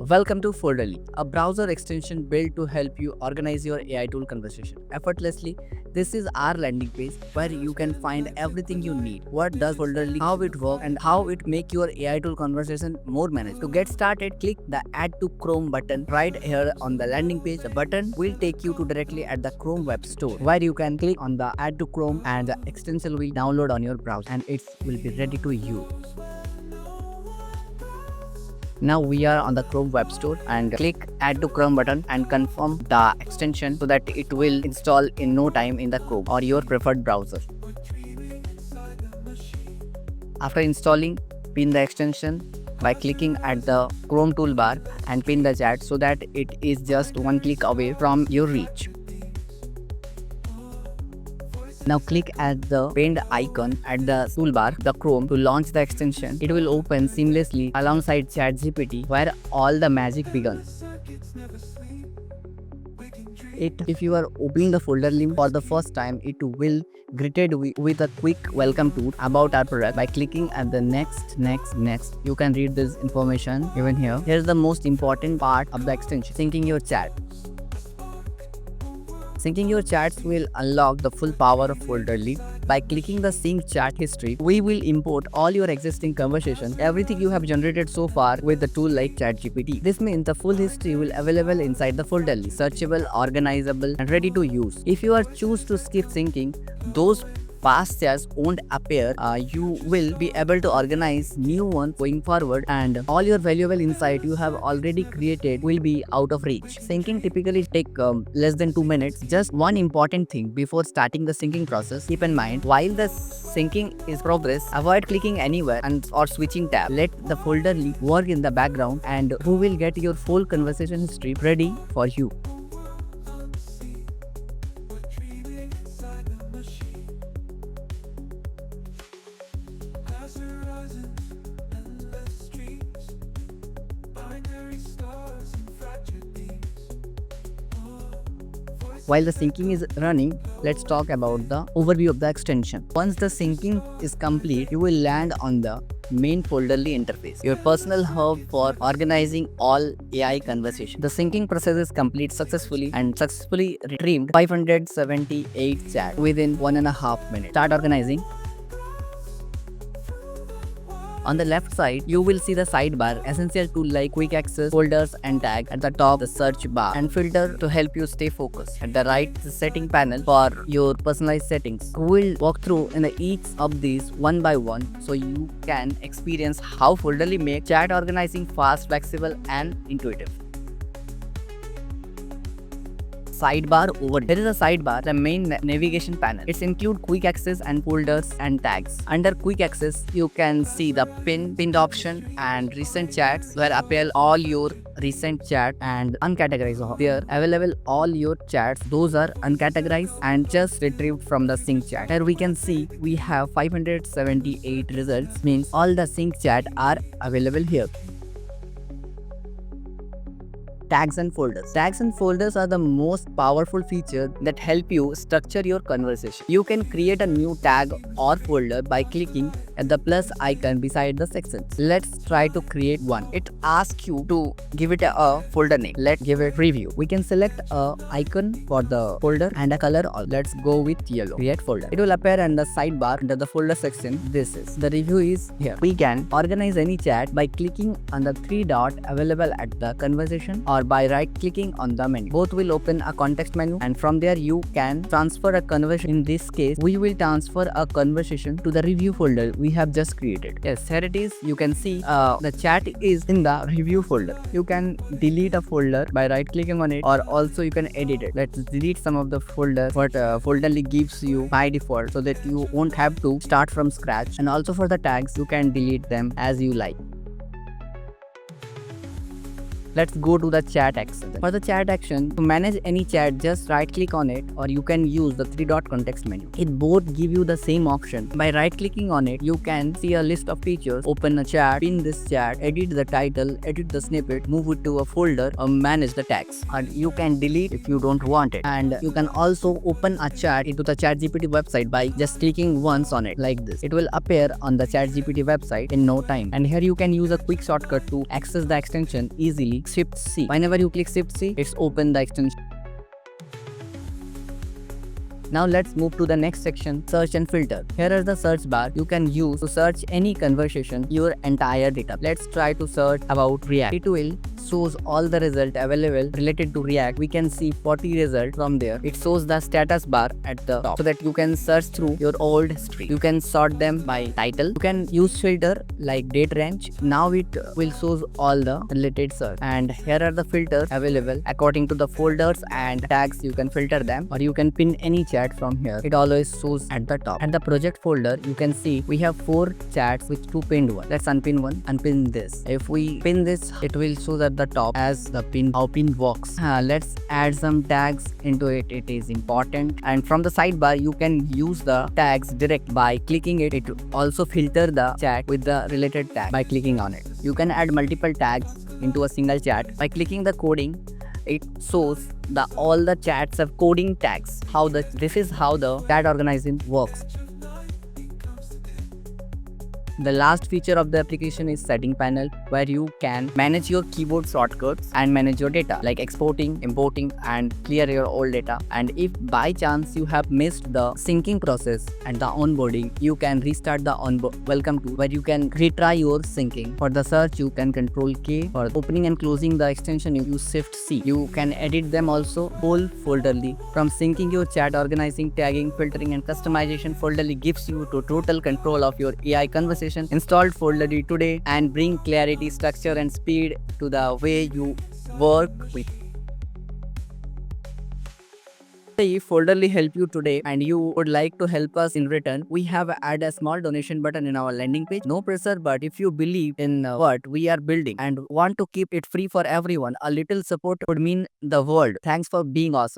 Welcome to Folderly, a browser extension built to help you organize your AI tool conversation effortlessly. This is our landing page where you can find everything you need. What does Folderly, how it works, and how it make your AI tool conversation more managed. To get started, click the Add to Chrome button right here on the landing page. The button will take you to directly at the Chrome Web Store, where you can click on the Add to Chrome and the extension will download on your browser and it will be ready to use. Now we are on the Chrome Web Store and click Add to Chrome button and confirm the extension so that it will install in no time in the Chrome or your preferred browser. After installing, pin the extension by clicking at the Chrome toolbar and pin the chat so that it is just one click away from your reach. Now click at the pinned icon at the toolbar, the Chrome, to launch the extension. It will open seamlessly alongside ChatGPT where all the magic begins. If you are opening the Folderly for the first time, it will greeted with a quick welcome tour about our product. By clicking at the next, you can read this information even here. Here's the most important part of the extension: syncing your chat. Syncing your chats will unlock the full power of Folderly. By clicking the Sync Chat History, we will import all your existing conversations, everything you have generated so far with the tool like ChatGPT. This means the full history will available inside the Folderly, searchable, organizable, and ready to use. If you are choose to skip syncing, those past chats won't appear. You will be able to organize new ones going forward, and all your valuable insight you have already created will be out of reach. Syncing typically take less than 2 minutes. Just one important thing before starting the syncing process: keep in mind, while the syncing is progress, avoid clicking anywhere or switching tab. Let the Folderly work in the background and who will get your full conversation history ready for you. While the syncing is running, let's talk about the overview of the extension. Once the syncing is complete, you will land on the main Folderly interface, your personal hub for organizing all AI conversations. The syncing process is complete successfully and successfully retrieved 578 chats within 1.5 minutes. Start organizing. On the left side, you will see the sidebar, essential tool like quick access, folders and tag. At the top, the search bar and filter to help you stay focused. At the right, the setting panel for your personalized settings. We'll walk through in each of these one by one so you can experience how Folderly makes chat organizing fast, flexible and intuitive. Sidebar over here is a sidebar, the main navigation panel. It's include quick access and folders and tags. Under quick access, you can see the pinned option and recent chats where appear all your recent chat and uncategorized. There available all your chats, those are uncategorized and just retrieved from the sync chat. Here we can see we have 578 results, means all the sync chat are available here. Tags and folders. Tags and folders are the most powerful feature that help you structure your conversation. You can create a new tag or folder by clicking at the plus icon beside the sections. Let's try to create one. It asks you to give it a folder name. Let's give it preview. We can select a icon for the folder and a color. Let's go with yellow. Create folder. It will appear in the sidebar under the folder section. This is the review is here. We can organize any chat by clicking on the 3 dot available at the conversation or by right clicking on the menu. Both will open a context menu and from there you can transfer a conversation. In this case, we will transfer a conversation to the review folder we have just created. Yes, here it is. You can see the chat is in the review folder. You can delete a folder by right clicking on it or also you can edit it. Let's delete some of the folders what Folderly gives you by default so that you won't have to start from scratch. And also for the tags, you can delete them as you like. Let's go to the chat action. For the chat action, to manage any chat, just right click on it or you can use the 3 dot context menu. It both give you the same option. By right clicking on it, you can see a list of features, open a chat, pin this chat, edit the title, edit the snippet, move it to a folder or manage the tags. And you can delete if you don't want it. And you can also open a chat into the ChatGPT website by just clicking once on it like this. It will appear on the ChatGPT website in no time. And here you can use a quick shortcut to access the extension easily click Shift C. Whenever you click Shift C, it's open the extension. Now let's move to the next section, search and filter. Here is the search bar you can use to search any conversation, your entire data. Let's try to search about React. It will shows all the result available related to React. We can see 40 results from there. It shows the status bar at the top so that you can search through your old history. You can sort them by title. You can use filter like date range. Now it will shows all the related search. And here are the filters available according to the folders and tags. You can filter them or you can pin any chat from here. It always shows at the top. At the project folder, you can see we have 4 chats with 2 pinned ones. Let's unpin one, unpin this. If we pin this, it will show at the top as the pin, how pin works. Let's add some tags into it. It is important. And from the sidebar, you can use the tags direct by clicking it. It also filter the chat with the related tag by clicking on it. You can add multiple tags into a single chat by clicking the coding. It shows all the chats have coding tags. This is how the chat organizing works. The last feature of the application is setting panel, where you can manage your keyboard shortcuts and manage your data like exporting, importing and clear your old data. And if by chance you have missed the syncing process and the onboarding, you can restart the welcome to, where you can retry your syncing. For the search, you can Control K. For opening and closing the extension, you use Shift C. You can edit them also whole folderly. From syncing your chat, organizing, tagging, filtering and customization, folderly gives you total control of your AI conversation. Installed folderly today and bring clarity, structure and speed to the way you work with. If Folderly helped you today and you would like to help us in return, we have added a small donation button in our landing page. No pressure, but if you believe in what we are building and want to keep it free for everyone, a little support would mean the world. Thanks for being awesome.